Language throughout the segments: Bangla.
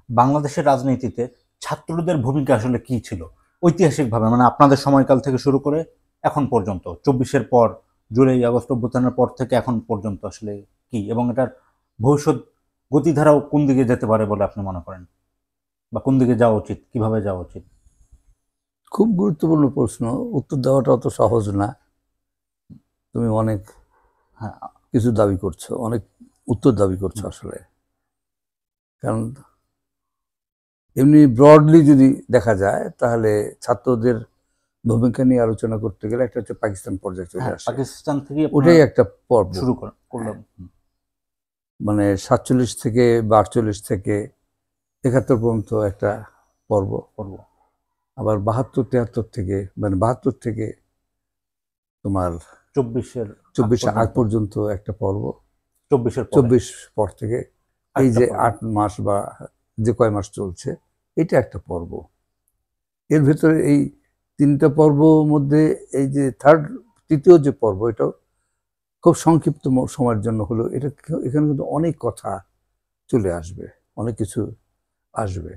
বাংলাদেশের রাজনীতিতে ছাত্রদের ভূমিকা আসলে কি ছিল ঐতিহাসিকভাবে, মানে আপনাদের সময়কাল থেকে শুরু করে এখন পর্যন্ত, 24-এর পর, জুলাই আগস্ট অভ্যুত্থানের পর থেকে এখন পর্যন্ত আসলে কি, এবং এটার ভবিষ্যৎ গতিধারাও কোন দিকে যেতে পারে বলে আপনি মনে করেন, বা কোন দিকে যাওয়া উচিত, কিভাবে যাওয়া উচিত? খুব গুরুত্বপূর্ণ প্রশ্ন। উত্তর দেওয়াটা অত সহজ না। তুমি অনেক হ্যাঁ। কিছু দাবি করছো, অনেক উত্তর দাবি করছো আসলে। কারণ এমনি ব্রডলি যদি দেখা যায় তাহলে ছাত্রদের ভূমিকা নিয়ে আলোচনা করতে গেলে একটা হচ্ছে পাকিস্তান পর্যায়ে চলে আসে। পাকিস্তান থেকে ওটাই একটা পর্ব শুরু করলাম। মানে 47 থেকে বা 48 থেকে 71 পর্যন্ত একটা পর্ব। আবার 72 73 থেকে, মানে 72 থেকে তোমার 24 আগ পর্যন্ত একটা পর্ব। 24 পর থেকে এই যে 8 মাস বা যে কয় মাস চলছে, এটা একটা পর্ব। এর ভেতরে এই 3টা পর্ব মধ্যে এই যে তৃতীয় যে পর্ব, এটাও খুব সংক্ষিপ্ত সময়ের জন্য হলো। এখানে কিন্তু অনেক কথা চলে আসবে, অনেক কিছু আসবে।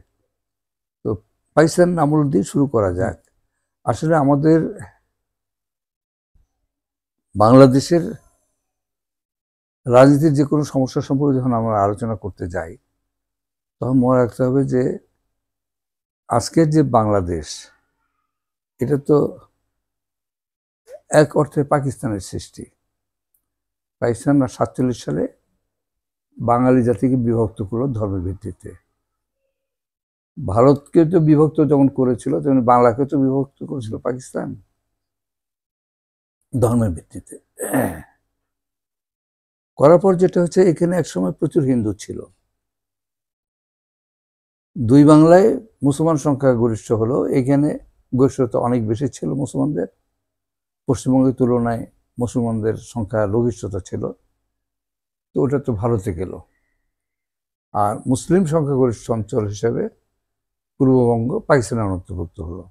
তো পাকিস্তান আমল দিয়ে শুরু করা যাক। আসলে আমাদের বাংলাদেশের রাজনীতির যে কোনো সমস্যা সম্পর্কে যখন আমরা আলোচনা করতে যাই, তখন মনে রাখতে হবে যে আজকের যে বাংলাদেশ, এটা তো এক অর্থে পাকিস্তানের সৃষ্টি। পাকিস্তান 47 সালে বাঙালি জাতিকে বিভক্ত করলো ধর্মের ভিত্তিতে। ভারতকে তো বিভক্ত যখন করেছিল, তখন বাংলাকে তো বিভক্ত করেছিল পাকিস্তান ধর্মের ভিত্তিতে। করার পর যেটা হচ্ছে, এখানে একসময় প্রচুর হিন্দু ছিল। দুই বাংলায় মুসলমান সংখ্যা গরিষ্ঠ হলো, এখানে গরিষ্ঠতা অনেক বেশি ছিল মুসলমানদের। পশ্চিমবঙ্গের তুলনায় মুসলমানদের সংখ্যা লঘিষ্ঠতা ছিল, তো ওটা তো ভারতে গেল। আর মুসলিম সংখ্যাগরিষ্ঠ অঞ্চল হিসেবে পূর্ববঙ্গ পাকিস্তানের অন্তর্ভুক্ত হলো।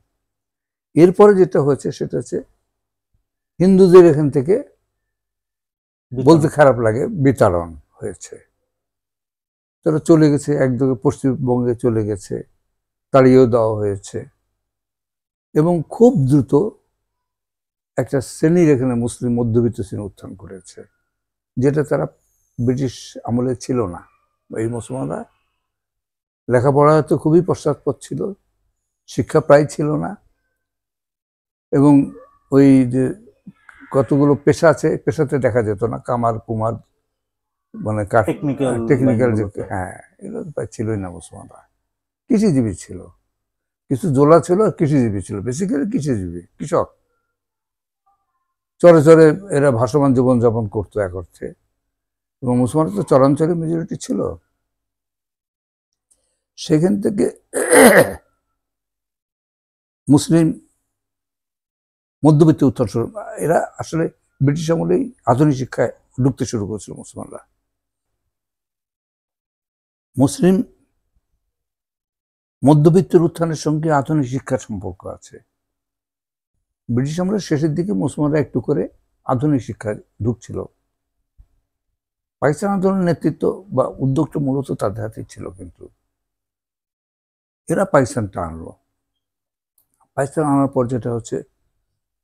এরপরে যেটা হয়েছে সেটা হচ্ছে হিন্দুদের এখান থেকে, বলতে খারাপ লাগে, বিতাড়ন হয়েছে। তারা চলে গেছে, একদিকে পশ্চিমবঙ্গে চলে গেছে, তাড়িয়েও দেওয়া হয়েছে। এবং খুব দ্রুত একটা শ্রেণীর এখানে মুসলিম মধ্যবিত্ত শ্রেণী উত্থান করেছে, যেটা তারা ব্রিটিশ আমলে ছিল না। এই মুসলমানরা লেখাপড়া তো খুবই পশ্চাৎপদ ছিল, শিক্ষা প্রায় ছিল না, এবং ওই যে কতগুলো পেশা আছে, পেশাতে দেখা যেত না। কামার কুমার, মানে টেকনিক্যাল যে, হ্যাঁ, এগুলো প্রায় ছিলই না মুসলমানরা। কৃষিজীবী ছিল, কিছু জোলা ছিল, আর কৃষিজীবী ছিল, বেসিক্যালি কৃষিজীবী, কৃষক। চরে চরে এরা ভাসমান জীবনযাপন করতো এক অর্থে, এবং মুসলমানরা তো চরাঞ্চলে মেজরিটি ছিল। সেখান থেকে মুসলিম মধ্যবিত্ত উত্থান শুরু। এরা আসলে ব্রিটিশ আমলেই আধুনিক শিক্ষায় ঢুকতে শুরু করেছিল মুসলমানরা। মুসলিম মধ্যবিত্তের উত্থানের সঙ্গে আধুনিক শিক্ষার সম্পর্ক আছে। ব্রিটিশ আমলের শেষের দিকে মুসলমানরা একটু করে আধুনিক শিক্ষায় ঢুকছিল। পাকিস্তান আন্দোলনের নেতৃত্ব বা উদ্যোগটা মূলত তাদের হাতেই ছিল, কিন্তু এরা পাকিস্তানটা আনলো। পাকিস্তান আনার পর যেটা হচ্ছে,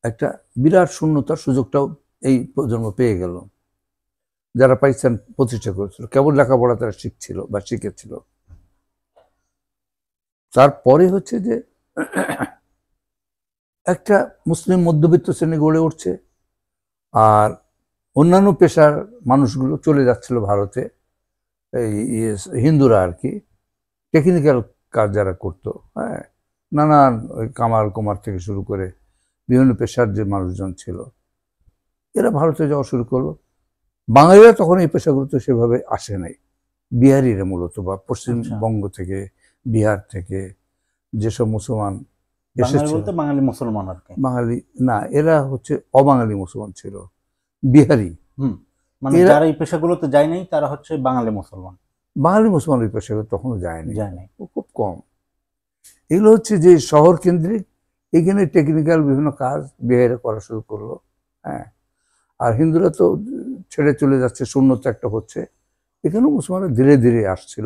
একটা বিরাট শূন্যতার সুযোগটাও এই প্রজন্ম পেয়ে গেল। যারা পাকিস্তান প্রতিষ্ঠা করেছিল, কেবল লেখাপড়া তারা শিখছিল বা শিখেছিল। তারপরে হচ্ছে যে একটা মুসলিম মধ্যবিত্ত শ্রেণী গড়ে উঠছে, আর অন্যান্য পেশার মানুষগুলো চলে যাচ্ছিল ভারতে। এই হিন্দুরা আর কি, টেকনিক্যাল কাজ যারা করতো, হ্যাঁ, নানান কামার কুমার থেকে শুরু করে বিভিন্ন পেশার যে মানুষজন ছিল, এরা ভারতে যাওয়া শুরু করলো। বাঙালিরা তখন এই পেশাগুলোতে সেভাবে আসে নাই। বিহারিরা মূলত, বা পশ্চিমবঙ্গ থেকে, বিহার থেকে যেসব মুসলমান এসেছিল, বাঙালি মুসলমান আর কি, বাঙালি না, এরা হচ্ছে অবাঙালি মুসলমান ছিল, বিহারি। মানে যারা এই পেশাগুলোতে যায় নাই তারা হচ্ছে বাঙালি মুসলমান। বাঙালি মুসলমান এই পেশাগুলো তখনও যায়নি, খুব কম। এগুলো হচ্ছে যে শহর কেন্দ্রিক, এখানে টেকনিক্যাল বিভিন্ন কাজ বিহারে করা শুরু করলো, হ্যাঁ। আর হিন্দুরা তো ছেড়ে চলে যাচ্ছে, শূন্যতা একটা হচ্ছে। এখানেও মুসলমানরা ধীরে ধীরে আসছিল,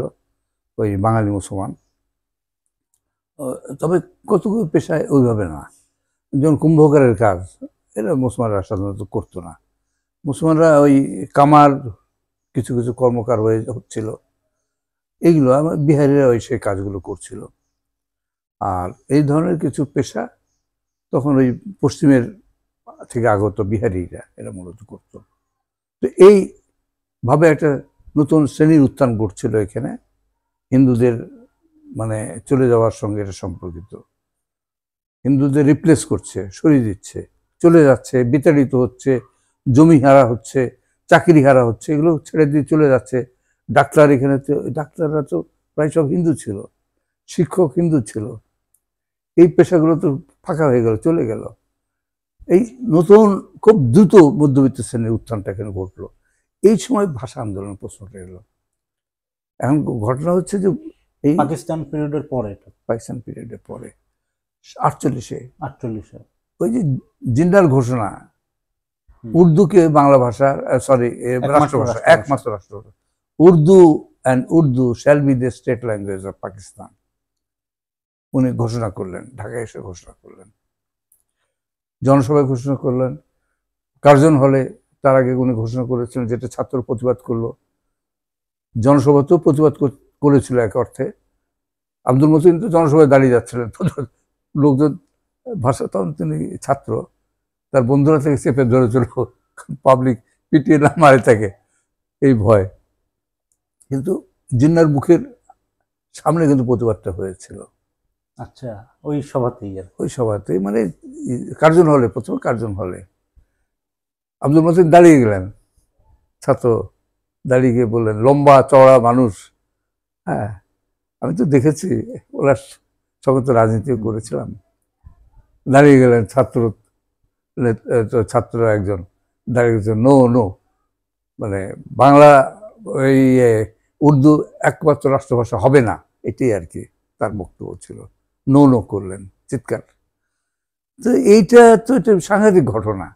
ওই বাঙালি মুসলমান। তবে কতগুলো পেশায় ওইভাবে না, যেমন কুম্ভকারের কাজ এটা মুসলমানরা সাধারণত করতো না। মুসলমানরা ওই কামার কিছু কিছু কর্মকার হয়ে হচ্ছিল, এইগুলো আমার বিহারিরা ওই সেই কাজগুলো করছিল। আর এই ধরনের কিছু পেশা তখন ওই পশ্চিমের থেকে আগত বিহারিরা এরা মূলত করতো। তো এইভাবে একটা নতুন শ্রেণীর উত্থান ঘটছিল এখানে, হিন্দুদের মানে চলে যাওয়ার সঙ্গে এটা সম্পর্কিত। হিন্দুদের রিপ্লেস করছে, সরিয়ে দিচ্ছে, চলে যাচ্ছে, বিতাড়িত হচ্ছে, জমি হারা হচ্ছে, চাকরি হারা হচ্ছে, এগুলো ছেড়ে দিয়ে চলে যাচ্ছে। ডাক্তার, এখানে তো ডাক্তাররা তো প্রায় সব হিন্দু ছিল, শিক্ষক হিন্দু ছিল, এই পেশাগুলো তো ফাঁকা হয়ে গেল, চলে গেল। এই নতুন খুব দ্রুত মধ্যবিত্ত শ্রেণীর উত্থানটা এখানে ঘটলো। এই সময় ভাষা আন্দোলন প্রশ্নটা এলো। এখন ঘটনা হচ্ছে যে এই পাকিস্তান পিরিয়ডের পরে, এটা পাকিস্তান পিরিয়ডের পরে 48-এ ওই যে জিন্দার ঘোষণা, উর্দুকে বাংলা ভাষা, সরি রাষ্ট্রভাষা, একমাত্র রাষ্ট্রভাষা, Urdu shall be the state language of Pakistan, উনি ঘোষণা করলেন, ঢাকায় এসে ঘোষণা করলেন, জনসভায় ঘোষণা করলেন, কার্জন হলে তার আগে উনি ঘোষণা করেছিলেন, যেটা ছাত্র প্রতিবাদ করলো, জনসভাতেও প্রতিবাদ করেছিল এক অর্থে। আব্দুল মতিন তো জনসভায় দাঁড়িয়ে যাচ্ছিলেন, লোকজন ভাষা, তখন তিনি ছাত্র, তার বন্ধুরা থেকে চেপে ধরেছিল, পাবলিক পিটিয়ে না মারে থাকে এই ভয়। কিন্তু জিন্নার মুখের সামনে কিন্তু প্রতিবাদটা হয়েছিল। আচ্ছা, ওই সভাতেই, ওই সভাতেই, মানে কার্জন হলে, প্রথমে কার্জন হলে আব্দুল মতিন দাঁড়িয়ে গেলেন, ছাত্র দাঁড়িয়ে গিয়ে বললেন, লম্বা চওড়া মানুষ, হ্যাঁ আমি তো দেখেছি, ওরা সঙ্গে তো রাজনীতিও করেছিলাম, দাঁড়িয়ে গেলেন ছাত্ররা একজন দাঁড়িয়ে গেছে, নো মানে বাংলা ওই উর্দু একমাত্র রাষ্ট্রভাষা হবে না, এটাই আর কি তার বক্তব্য ছিল। নো করলেন, চিৎকার। তো এইটা তো এটা সাংঘাতিক ঘটনা।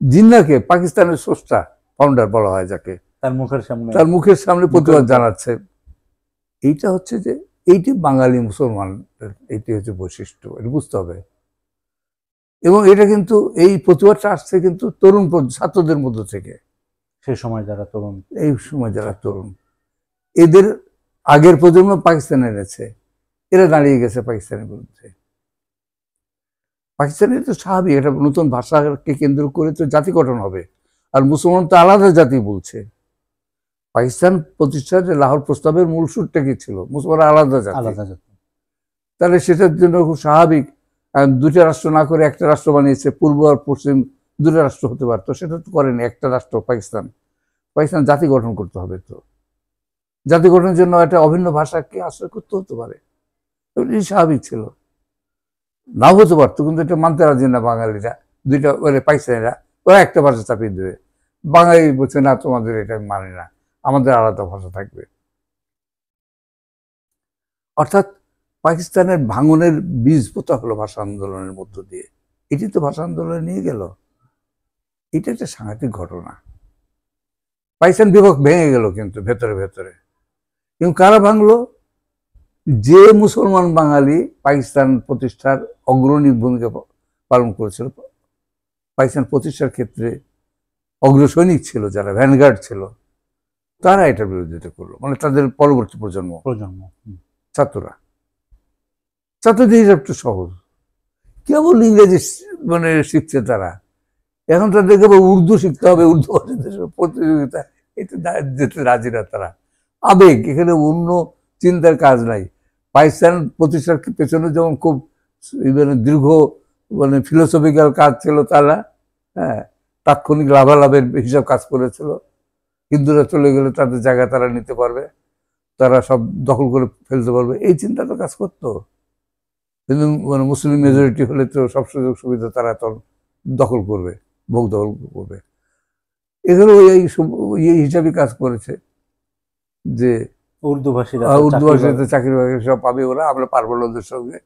জিন্নাকে পাকিস্তানের স্রষ্টা, ফাউন্ডার বলা হয় যাকে, তার মুখের সামনে প্রতিবাদ জানাচ্ছে। এইটা হচ্ছে যে এইটি বাঙালি মুসলমানদের, এইটি হচ্ছে বৈশিষ্ট্য, এটা বুঝতে হবে। এবং এটা কিন্তু এই প্রতিবাদটা আসছে কিন্তু তরুণ ছাত্রদের মধ্য থেকে, সেই সময় যারা তরুণ, এই সময় যারা তরুণ, এদের আগের প্রজন্ম পাকিস্তানে এনেছে, এরা দাঁড়িয়ে গেছে পাকিস্তানের বিরুদ্ধে। পাকিস্তানের তো স্বাভাবিক, এটা নতুন ভাষাকে কেন্দ্র করে তো জাতি গঠন হবে, আর মুসলমান তো আলাদা জাতি বলছে। পাকিস্তান প্রতিষ্ঠার লাহোর প্রস্তাবের মূল সুরটা কি ছিল, মুসলমান আলাদা জাতি, তাহলে সেটার জন্য খুব স্বাভাবিক দুইটা রাষ্ট্র না করে একটা রাষ্ট্র বানিয়েছে, পূর্ব আর পশ্চিম দুটো রাষ্ট্র হতে পারতো, সেটা তো করেনি, একটা রাষ্ট্র পাকিস্তান। জাতি গঠন করতে হবে, তো জাতি গঠনের জন্য একটা অভিন্ন ভাষাকে আশ্রয় করতে হতে পারে, এই স্বাভাবিক ছিল। নাও হতে পারতো, কিন্তু এটা মানতে রাজি না বাঙালিরা, দুইটা পাকিস্তানিরা, ওরা একটা ভাষা চাপিয়ে দেবে। বাঙালি বলছে না, তোমাদের এটা মানে না, আমাদের আলাদা ভাষা থাকবে। অর্থাৎ পাকিস্তানের ভাঙনের বীজ পোতা হলো ভাষা আন্দোলনের মধ্য দিয়ে, এটি তো ভাষা আন্দোলনে নিয়ে গেল। এটা একটা সাংঘাতিক ঘটনা। পাকিস্তান বিভাগ ভেঙে গেল কিন্তু ভেতরে ভেতরে, কিন্তু কারা ভাঙলো? যে মুসলমান বাঙালি পাকিস্তান প্রতিষ্ঠার অগ্রণী ভূমিকা পালন করেছিল, পাকিস্তান প্রতিষ্ঠার ক্ষেত্রে অগ্রসৈনিক ছিল, যারা ভ্যানগার্ড ছিল, তারা এটার বিরোধিতা করলো, মানে তাদের পরবর্তী প্রজন্ম ছাত্ররা। ছাত্রদের হিসাবটা সহজ, কেবল ইংরেজি মানে শিখছে তারা, এখন তাদেরকে উর্দু শিখতে হবে, উর্দু প্রতিযোগিতা, এটা যেতে রাজি না তারা। আবেগ, এখানে অন্য চিন্তার কাজ নাই। পাকিস্তান প্রতিষ্ঠার পেছনে যেমন খুব দীর্ঘ মানে ফিলোসফিক্যাল কাজ ছিল, তারা হ্যাঁ তাৎক্ষণিক লাভালাভের হিসাব কাজ করেছিল। হিন্দুরা চলে গেলে তাদের জায়গা তারা নিতে পারবে, তারা সব দখল করে ফেলতে পারবে, এই চিন্তাটা কাজ করতো। কিন্তু মানে মুসলিম মেজরিটি হলে তো সব সুযোগ সুবিধা তারা তখন দখল করবে, ভোগ দখল করবে। এগুলো এই হিসাবে কাজ করেছে যে উর্দু ভাষাতে চাকরি বাকরি সব পাবে ওরা, আমরা পারবো না ওদের সঙ্গে।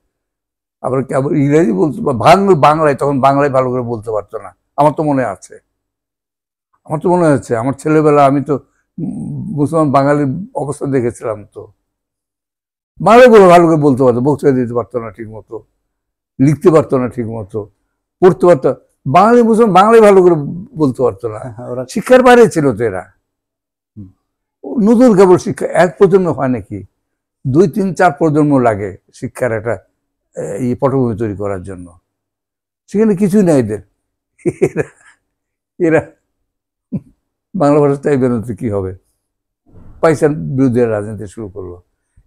আবার ইংরেজি বলতে বাংলায়, তখন বাংলায় ভালো করে বলতে পারতো না, আমার তো মনে আছে। আমার ছেলেবেলা, আমি তো মুসলমান বাঙালির অবস্থা দেখেছিলাম তো। বাংলা বলে ভালো করে বলতে পারতো, বক্তৃতা দিতে পারতো না ঠিক মতো, লিখতে পারতো না ঠিক মতো, পড়তে পারতো। বাঙালি মুসলমান বাংলায় ভালো করে বলতে পারতো না, ওরা শিক্ষার বাইরে ছিল তো এরা। হুম। নতুন কেবল শিক্ষা এক প্রজন্ম হয় নাকি, 2, 3, 4 প্রজন্ম লাগে শিক্ষার একটা এই পটভূমি তৈরি করার জন্য। সেখানে কিছুই নাই এদের। এরা এরা বাংলা ভাষা তাই বেরোতে কি হবে, পয়সার বিরুদ্ধে রাজনীতি শুরু করলো।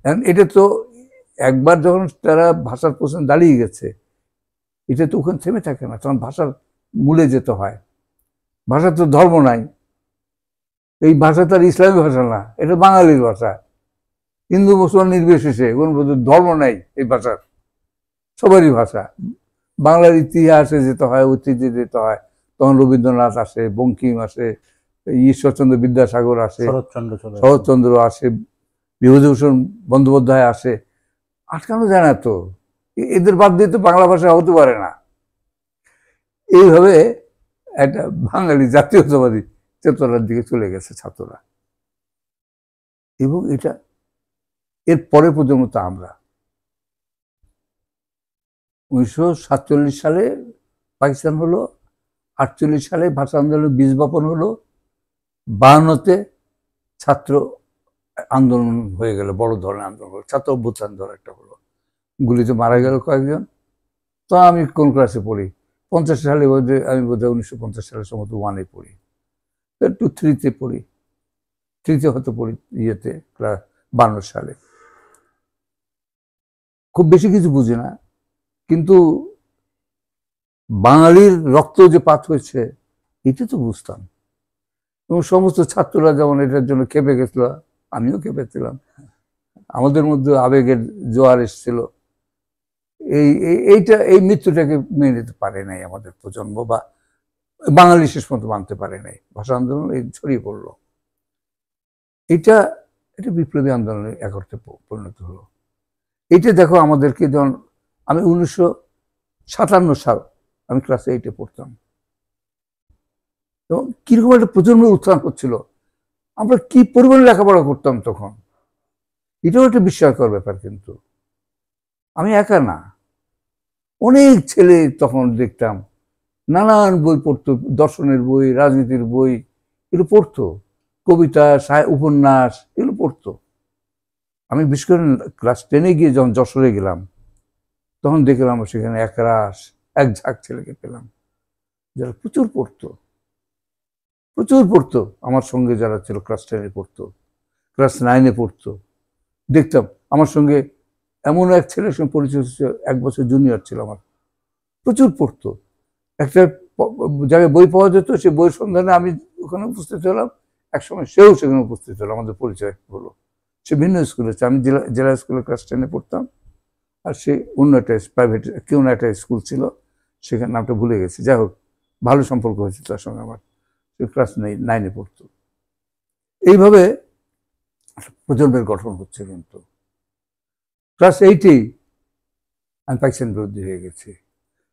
এখন এটা তো একবার যখন তারা ভাষার প্রশ্ন দাঁড়িয়ে গেছে, এটা তো ওখানে থেমে থাকে না, তখন ভাষার মূলে যেতে হয়। ভাষা তো ধর্ম নাই, এই ভাষা তার ইসলামী ভাষা না, এটা বাঙালির ভাষা। হিন্দু মুসলমান নির্বিশেষে কোনো ধর্ম নাই এই ভাষার, সবারই ভাষা। বাংলার ইতিহাসে যেতে হয়, ঐতিহ্যে যেতে হয়, তখন রবীন্দ্রনাথ আসে, বঙ্কিম আসে, ঈশ্বরচন্দ্র বিদ্যাসাগর আসে, শরৎচন্দ্র আসে, বিভূতিভূষণ বন্দ্যোপাধ্যায় আসে। আটকানো যায় না তো, এদের বাদ দিয়ে তো বাংলা ভাষা হতে পারে না। এইভাবে একটা বাঙালি জাতীয়তাবাদী চেতনার দিকে চলে গেছে ছাত্ররা, এবং এটা এর পরের প্রজন্ম তো আমরা। 1947 সালে পাকিস্তান হলো, 48 সালে ভাষা আন্দোলনের বীজ বপন হলো, 52-তে ছাত্র আন্দোলন হয়ে গেল, বড় ধরনের আন্দোলন হলো, ছাত্র অভ্যুত্থান ধর একটা হলো, গুলিতে মারা গেল কয়েকজন। তো আমি কোন ক্লাসে পড়ি, 50 সালে আমি বোধহয় 1950 সালের সম্ভবত 1-এ পড়ি, একটু 3-তে পড়ি, 3-তে হয়তো পড়ি, ইয়েতে ক্লাস 52 সালে। খুব বেশি কিছু বুঝি না, কিন্তু বাঙালির রক্ত যে পাত হয়েছে এটা তো বুঝতাম। এবং সমস্ত ছাত্ররা যেমন এটার জন্য খেপে গেছিল, আমিও খেপেছিলাম, আমাদের মধ্যে আবেগের জোয়ার এসেছিল। এই মৃত্যুটাকে মেনে নিতে পারে নাই আমাদের প্রজন্ম, বা বাঙালি শেষ পর্যন্ত মানতে পারে নাই। ভাষা আন্দোলন এই ছড়িয়ে পড়লো, এটা বিপ্লবী আন্দোলনের এক অর্থে পরিণত হলো। এইটা দেখো আমাদেরকে, যখন আমি 1957 সাল আমি ক্লাস 8-এ পড়তাম, এবং কিরকম একটা প্রজন্মের উত্থান হচ্ছিল, আমরা কি পরিমাণে লেখাপড়া করতাম তখন, এটাও একটা বিস্ময়কর ব্যাপার। কিন্তু আমি একা না, অনেক ছেলে তখন দেখতাম নানান বই পড়তো, দর্শনের বই, রাজনীতির বই, এগুলো পড়তো, কবিতা, উপন্যাস, এগুলো পড়তো। আমি বিশেষ করে ক্লাস 10-এ গিয়ে যখন যশোরে গেলাম, তখন দেখলাম সেখানে এক ঝাঁক ছেলেকে পেলাম যারা প্রচুর পড়তো। আমার সঙ্গে যারা ছিল ক্লাস 10-এ পড়তো, ক্লাস 9-এ পড়তো, দেখতাম আমার সঙ্গে এমন এক ছেলের সঙ্গে পরিচয়, 1 বছর জুনিয়র ছিল আমার, প্রচুর পড়তো। একটা জায়গায় বই পাওয়া যেত, সে বইয়ের সন্ধানে আমি ওখানে উপস্থিত হলাম, একসময় সেও সেখানে উপস্থিত হলো, আমাদের পরিচয় হলো। সে ভিন্ন স্কুলে, আমি জেলা স্কুলে ক্লাস 10-এ পড়তাম, আর সে অন্য একটা প্রাইভেট কেউ না একটা স্কুল ছিল, সেখানে নামটা ভুলে গেছি। যাই হোক, ভালো সম্পর্ক হয়েছে তার সঙ্গে আমার, সে ক্লাস 9-এ পড়তো। এইভাবে প্রজন্মের গঠন হচ্ছে। কিন্তু ক্লাস 8-এই আমি পাকিস্তান বিরোধী হয়ে গেছি,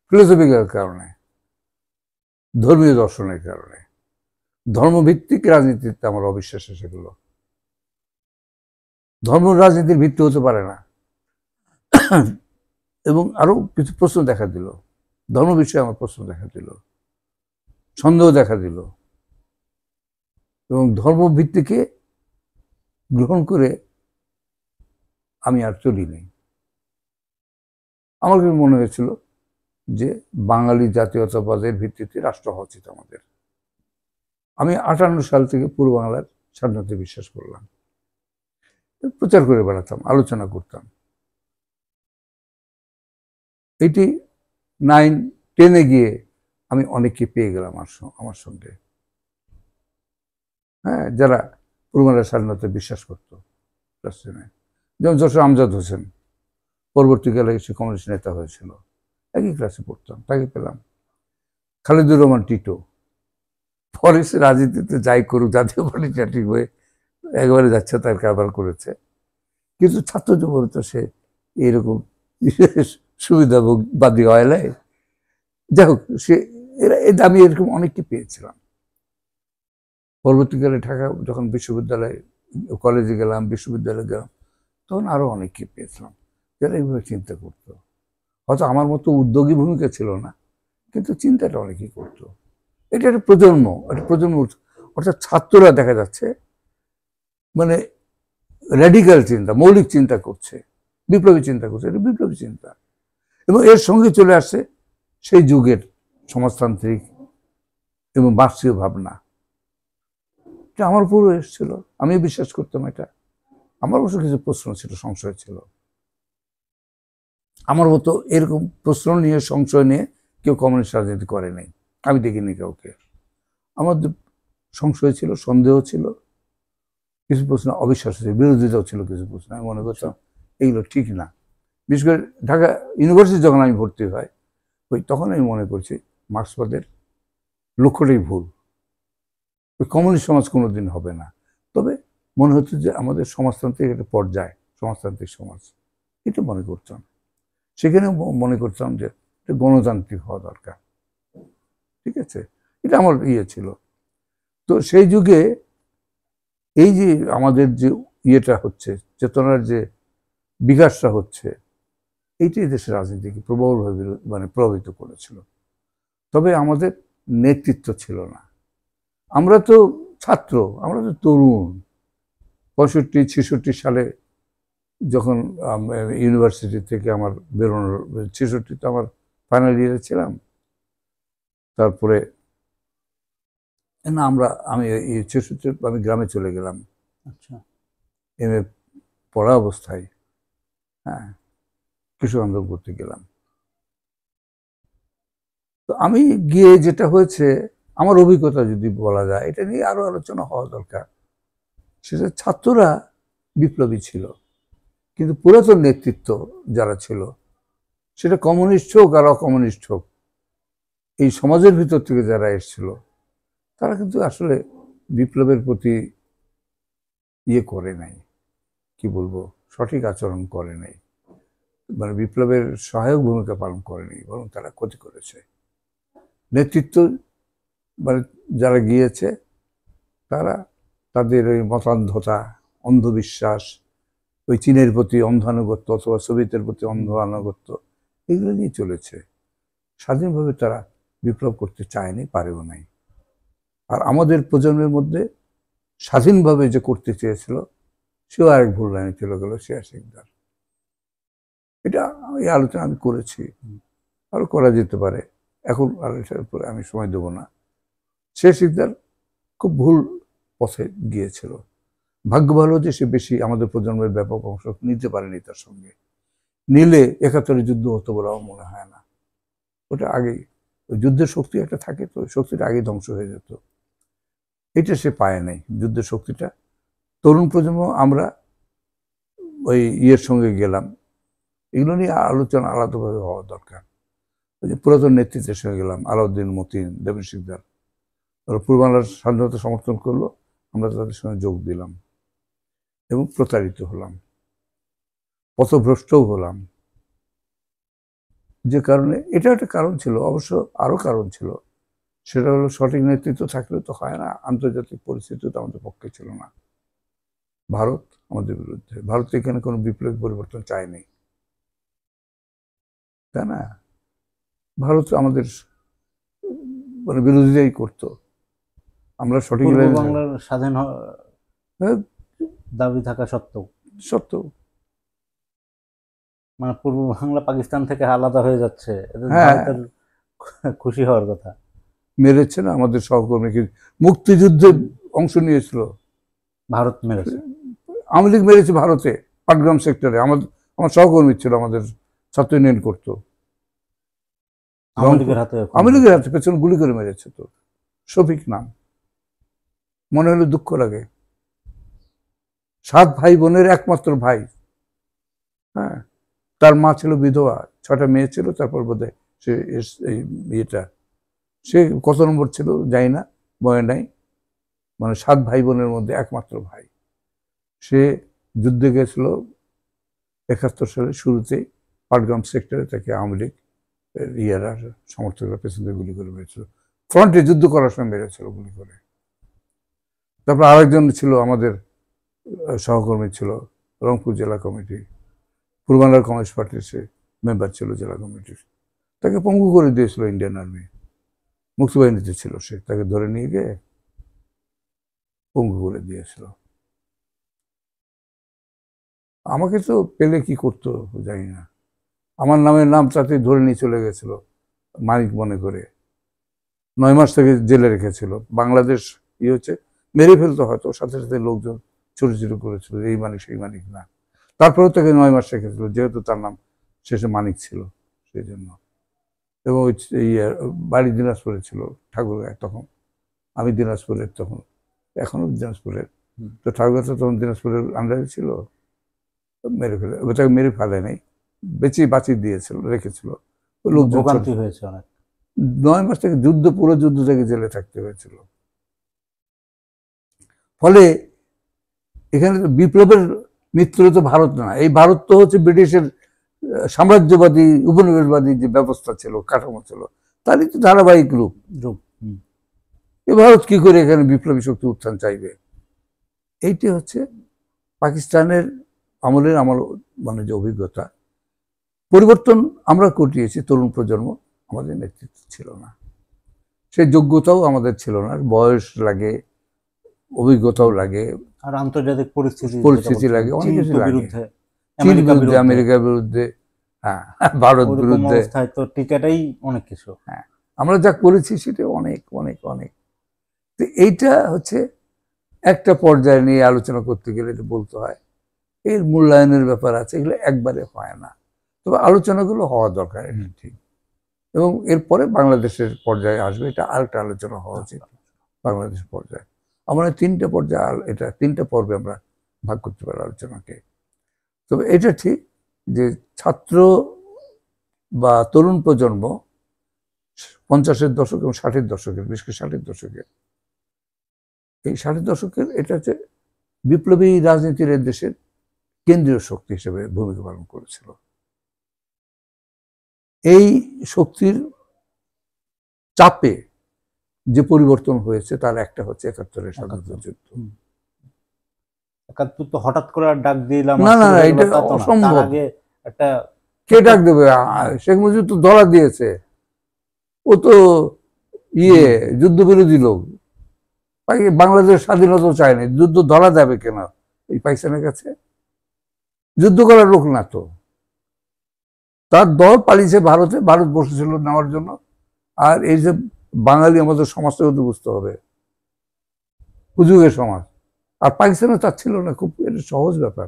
ফিলোসফিক্যাল কারণে, ধর্মীয় দর্শনের কারণে, ধর্মভিত্তিক রাজনীতিতে আমার অবিশ্বাস এসে গেল। ধর্ম রাজনীতির ভিত্তি হতে পারে না। এবং আরো কিছু প্রশ্ন দেখা দিল, ধর্ম বিষয়ে আমার প্রশ্ন দেখা দিল, সন্দেহ দেখা দিল, এবং ধর্মভিত্তিকে গ্রহণ করে আমি আর চলিনি। আমার কাছে মনে হয়েছিল যে বাঙালি জাতীয়তাবাদের ভিত্তিতে রাষ্ট্র হওয়া উচিত আমাদের। আমি 58 সাল থেকে পূর্ব বাংলার স্বাধীনতাতে বিশ্বাস করলাম, প্রচার করে বেড়াতাম, আলোচনা করতাম। এটি 9-10-এ গিয়ে আমি অনেককে পেয়ে গেলাম আমার সঙ্গে, হ্যাঁ, যারা পূর্ব বাংলার স্বাধীনতায় বিশ্বাস করতো। যেমন যশোর আমজাদ হোসেন, পরবর্তীকালে সে কমিউনিস্ট নেতা হয়েছিল, একই ক্লাসে পড়তাম, তাকে পেলাম। খালিদুর রহমান টিটো, পরে সে রাজনীতিতে যাই করুক, জাতীয় পার্টি ঠিক হয়ে একেবারে যাচ্ছে তার কারবার করেছে, কিন্তু ছাত্র জীবনে তো সে এরকম সুবিধাবাদী হয় নাই। যাই হোক, আমি এরকম অনেককে পেয়েছিলাম। পরবর্তীকালে ঢাকা যখন বিশ্ববিদ্যালয়ে কলেজে গেলাম, বিশ্ববিদ্যালয়ে গেলাম, তখন আরো অনেককে পেয়েছিলাম যারা এইভাবে চিন্তা করতো। হয়তো আমার মতো উদ্যোগী ভূমিকা ছিল না, কিন্তু চিন্তাটা অনেকেই করতো। এটা একটা প্রজন্ম, অর্থাৎ ছাত্ররা দেখা যাচ্ছে মানে র্যাডিক্যাল চিন্তা, মৌলিক চিন্তা করছে, বিপ্লবী চিন্তা করছে। এটা বিপ্লবী চিন্তা, এবং এর সঙ্গে চলে আসছে সেই যুগের সমাজতান্ত্রিক এবং মার্ক্সীয় ভাবনা। এটা আমার উপরও এসেছিল, আমি বিশ্বাস করতাম এটা। আমার অবশ্য কিছু প্রশ্ন ছিল, সংশয় ছিল। আমার মতো এরকম প্রশ্ন নিয়ে, সংশয় নিয়ে কেউ কমিউনিস্ট রাজনীতি করে নাই, আমি দেখিনি কাউকে। আমার সংশয় ছিল, সন্দেহ ছিল, কিছু প্রশ্ন অবিশ্বাস ছিল, বিরোধিতাও ছিল কিছু প্রশ্ন। আমি মনে করতাম এইগুলো ঠিক না। বিশেষ করে ঢাকা ইউনিভার্সিটি যখন আমি ভর্তি হয়, তখন আমি মনে করছি মার্ক্সবাদের লক্ষ্যটাই ভুল। ওই কমিউনিস্ট সমাজ কোনোদিন হবে না। তবে মনে হচ্ছে যে আমাদের সমাজতান্ত্রিক একটা পর্যায়, সমাজতান্ত্রিক সমাজ, এটা মনে করতাম। সেখানে মনে করতাম যে গণতান্ত্রিক হওয়া দরকার। ঠিক আছে, এটা আমার ছিল। তো সেই যুগে এই যে আমাদের যে ইয়েটা হচ্ছে, চেতনার যে বিকাশটা হচ্ছে, এইটাই দেশের রাজনীতিকে প্রবলভাবে প্রভাবিত করেছিল। তবে আমাদের নেতৃত্ব ছিল না। আমরা তো ছাত্র, আমরা তো তরুণ। 65-66 সালে যখন ইউনিভার্সিটি থেকে আমার বেরোনোর, 66 আমার ফাইনাল ইয়ারে ছিলাম। তারপরে না আমি 66 আমি গ্রামে চলে গেলাম। আচ্ছা, এমএ পড়া অবস্থায়, হ্যাঁ, কৃষক আন্দোলন করতে গেলাম। তো আমি গিয়ে যেটা হয়েছে, আমার অভিজ্ঞতা যদি বলা যায়, এটা নিয়ে আরো আলোচনা হওয়া দরকার। সেটা ছাত্ররা বিপ্লবী ছিল, কিন্তু পুরাতন নেতৃত্ব যারা ছিল, সেটা কমিউনিস্ট হোক আর অকমিউনিস্ট হোক, এই সমাজের ভিতর থেকে যারা এসেছিল, তারা কিন্তু আসলে বিপ্লবের প্রতি করে নাই, কি বলবো, সঠিক আচরণ করে নাই, বিপ্লবের সহায়ক ভূমিকা পালন করেনি, বরং তারা ক্ষতি করেছে। নেতৃত্ব যারা গিয়েছে, তারা তাদের ওই মতান্ধতা, অন্ধবিশ্বাস, ওই চীনের প্রতি অন্ধ আনুগত্য অথবা সোভিয়েতের প্রতি অন্ধ আনুগত্য, এগুলো নিয়ে চলেছে। স্বাধীনভাবে তারা বিপ্লব করতে চায়নি, পারেও নাই। আর আমাদের প্রজন্মের মধ্যে স্বাধীনভাবে যে করতে চেয়েছিল, সেও আরেক ভুল লাইনে চলে গেল, শেয়ার সিকদার। এটা এই আলোচনা আমি করেছি, আরো করা যেতে পারে, এখন আর এটার উপরে আমি সময় দেবো না। শেয়ার সিকদার খুব ভুল পথে গিয়েছিল। ভাগ্য ভালো যে সে বেশি আমাদের প্রজন্মের ব্যাপক অংশ নিতে পারেনি তার সঙ্গে। নিলে 71 যুদ্ধ হতো বলে আমার মনে হয় না। ওটা আগেই, ওই যুদ্ধের শক্তি একটা থাকে, তো ওই শক্তিটা আগেই ধ্বংস হয়ে যেত। এটা সে পায় নাই, যুদ্ধের শক্তিটা। তরুণ প্রজন্ম আমরা ওই সঙ্গে গেলাম, এগুলো নিয়ে আলোচনা আলাদাভাবে হওয়া দরকার। ওই যে পুরাতন নেতৃত্বের সঙ্গে গেলাম, আলাউদ্দিন, মতিন, দেবেন শিকদার, ওরা পূর্বাংলার স্বাধীনতা সমর্থন করলো, আমরা তাদের সঙ্গে যোগ দিলাম এবং প্রতারিত হলাম, পথভ্রষ্টও হলাম। যে কারণে, এটা একটা কারণ ছিল, অবশ্য আরো কারণ ছিল। সেটা হলো সঠিক নেতৃত্ব থাকলে তো হয় না, আন্তর্জাতিক পরিস্থিতি তো আমাদের পক্ষে ছিল না। ভারত আমাদের বিরুদ্ধে, ভারত এখানে কোনো বিপ্লবী পরিবর্তন চায়নি, তাই না? ভারত আমাদের বিরোধিতাই করতো। আমরা সঠিক বাংলার স্বাধীন দাবি থাকা সত্ত্বেও মানে পূর্ব বাংলা পাকিস্তান থেকে আলাদা হয়ে যাচ্ছে, ভারতের খুশি হওয়ার কথা। মেরেছে না আমাদের সহকর্মীকে, মুক্তিযুদ্ধে অংশ নিয়েছিল ভারত মেরেছে, আওয়ামী লীগ মেরেছে ভারতে, পাটগ্রাম সেক্টরে। আমার সহকর্মী ছিল, আমাদের ছাত্র ইউনিয়ন করতো। আওয়ামী লীগের হাতে পেছনে গুলি করে মেরেছে। তো শফিক নাম, মনে হলে দুঃখ লাগে। 7 ভাই বোনের একমাত্র ভাই, হ্যাঁ, তার মা ছিল বিধবা, 6টা মেয়ে ছিল। তারপর বোধহয় সে সে কত নম্বর ছিল যাই না, মনে নাই। 7 ভাই বোনের মধ্যে একমাত্র ভাই। সে যুদ্ধে গেছিল 71 সালের শুরুতেই, পাটগ্রাম সেক্টরে তাকে আওয়ামী লীগ সমর্থকরা পেছন থেকে গুলি করে মেরেছিল, ফ্রন্টে যুদ্ধ করার সময় মেরেছিল গুলি করে। তারপর আরেকজন ছিল আমাদের সহকর্মী ছিল, রংপুর জেলা কমিটি, পূর্বাঞ্চল কমিউনিস্ট পার্টির সে মেম্বার ছিল জেলা কমিটির। তাকে পঙ্গু করে দিয়েছিল ইন্ডিয়ান আর্মি, মুক্তিবাহিনীতে ছিল সে, তাকে ধরে নিয়ে গিয়ে পঙ্গু করে দিয়েছিল। আমাকে তো পেলে কি করতো জানি না, আমার নামের নাম তাতে ধরে নিয়ে চলে গেছিল মানিক মনে করে, 9 মাস থেকে জেলে রেখেছিল। বাংলাদেশ হচ্ছে মেরে ফেলতো হয়তো, সাথে সাথে লোকজন ছোট ছোট করেছিল এই মানিক সেই মানিক না, তারপরেও তাকে 9 মাস রেখেছিল, যেহেতু তার নাম শেষে মানিক ছিল সেই জন্য। এবং এই বাড়ি দিনাজপুরে ছিল, ঠাকুরগাঁয় তখন, আমি দিনাজপুরের তখন, এখনো দিনাজপুরের, তো ঠাকুরগাঁ তো তখন দিনাজপুরের আন্ডারে ছিল। মেরে ফেলে, ওটাকে মেরে ফেলে নাই, বাঁচিয়ে দিয়েছিল, রেখেছিল। লোকজন হয়েছে অনেক। 9 মাস থেকে পুরো যুদ্ধ থেকে জেলে থাকতে হয়েছিল। ফলে এখানে বিপ্লবের মিত্র তো ভারত না, এই ভারত তো হচ্ছে ব্রিটিশের সাম্রাজ্যবাদী উপনিবেশবাদী যে ব্যবস্থা ছিল, কাঠামো ছিল, তারই তো ধারাবাহিক রূপ। এ ভারত কি করে এখানে বিপ্লবী শক্তি উত্থান চাইবে? এইটি হচ্ছে পাকিস্তানের আমলের আমার মানে যে অভিজ্ঞতা। পরিবর্তন আমরা ঘটিয়েছি, তরুণ প্রজন্ম, আমাদের নেতৃত্ব ছিল না, সেই যোগ্যতাও আমাদের ছিল না, বয়স লাগে, অভিজ্ঞতাও লাগে, আর আন্তর্জাতিক পরিস্থিতি লাগে, অনেক কিছু লাগে, চীন বিরুদ্ধে, আমেরিকার বিরুদ্ধে, হ্যাঁ, ভারত বিরুদ্ধে, তো টিকাটাই অনেক কিছু। হ্যাঁ, আমরা যা করেছি সেটা অনেক অনেক অনেক। তো এইটা হচ্ছে একটা পর্যায়ে নিয়ে আলোচনা করতে গেলে এটা বলতে হয়, এর মূল্যায়নের ব্যাপার আছে, এগুলো একবারে হয় না, তবে আলোচনাগুলো হওয়া দরকার, এটা ঠিক। এবং এরপরে বাংলাদেশের পর্যায়ে আসবে, এটা আরেকটা আলোচনা হওয়া উচিত বাংলাদেশের পর্যায়ে। আমরা 3টে পর্যায়ে, এটা 3টে পর্বে আমরা ভাগ করতে পারি আলোচনাকে। তবে এটা ঠিক যে ছাত্র বা তরুণ প্রজন্ম 50-এর দশক এবং 60-এর দশকের, বিশেষ করে 60-এর দশকের, এই 60-এর দশকের এটা হচ্ছে বিপ্লবী রাজনীতির দেশের কেন্দ্রীয় শক্তি হিসেবে ভূমিকা পালন করেছিল। এই শক্তির চাপে যে পরিবর্তন হয়েছে তার একটা হচ্ছে 71-এর স্বাধীনতা যুদ্ধ। 71 তো হঠাৎ করে ডাক দিলাম না না, এটা অসম্ভব। একটা কে ডাক দেবে? শেখ মুজিব তো ধরা দিয়েছে, ও তো যুদ্ধ বিরোধী লোক, বাংলাদেশ স্বাধীনতা চায় না, যুদ্ধ ধরা দেবে কেন এই পাকিস্তানের কাছে? যুদ্ধ করার লোক না তো, তার দল পালিয়েছে ভারতে, ভারত বসেছিল নেওয়ার জন্য। আর এই যে বাঙালি আমাদের সমাজটাকে তো বুঝতে হবে, হুজুগের সমাজ, আর পাকিস্তানও চাচ্ছিল না, খুব এটা সহজ ব্যাপার।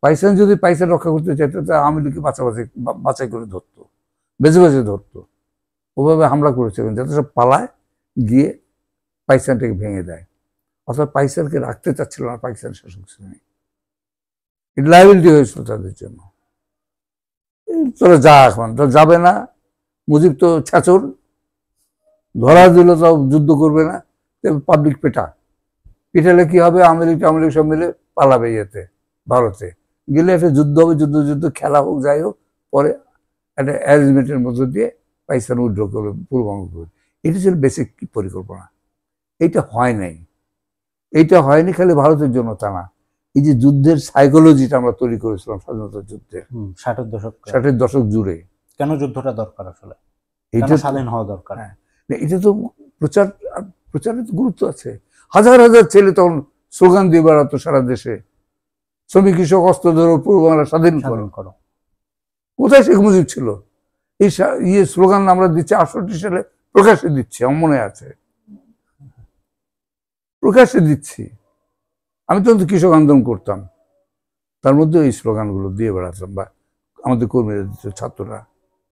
পাকিস্তান যদি পাকিস্তান রক্ষা করতে চাইতো তা আওয়ামী লীগকে বাছাই করে ধরতো, বেছে বেছে ধরতো, ওভাবে হামলা করেছিলেন যাতে সব পালায় গিয়ে পাকিস্তানটাকে ভেঙে দেয়। অর্থাৎ পাকিস্তানকে রাখতে চাচ্ছিল না পাকিস্তান শাসক শ্রেণী, এটা লায়াবিলিটি হয়েছিল তাদের জন্য। তোরা যা, এখন তো যাবে না, মুজিব তো ছাচর, ধরা দিল তাও যুদ্ধ করবে না, পাবলিক পিটালে কি হবে? আমেরিকা সব মিলে পালাবে ইয়েতে, ভারতে গেলে একটা যুদ্ধ হবে, যুদ্ধ খেলা হোক, যাই হোক, পরে একটা অ্যারেঞ্জমেন্টের মধ্য দিয়ে পাকিস্তান উইথড্র করবে, পূর্ববঙ্গ করবে। এটা ছিল বেসিক পরিকল্পনা। এইটা হয় নাই, এইটা হয়নি খালি ভারতের জন্য তা না, এই যে যুদ্ধের সাইকোলজিটা আমরা তৈরি করেছিলাম স্বাধীনতা যুদ্ধে 60-এর দশক জুড়ে, কেন যুদ্ধটা দরকার আসলে, এটা স্বাধীন হওয়া দরকার। এটা তো প্রচারের তো গুরুত্ব আছে। হাজার হাজার ছেলে তখন স্লোগান দিয়ে বেড়াতো সারা দেশে, শ্রমিক কৃষক অস্ত্র ধরো, পূর্ব বাংলা স্বাধীন করো। কোথায় শেখ মুজিব ছিল? এই স্লোগান আমরা দিচ্ছি 68 সালে, প্রকাশ্যে দিচ্ছি, আমার মনে আছে, প্রকাশ্যে দিচ্ছি। আমি তখন কৃষক আন্দোলন করতাম, তার মধ্যে এই স্লোগানগুলো দিয়ে বেড়াতাম, বা আমাদের কর্মীরা দিত, ছাত্ররা।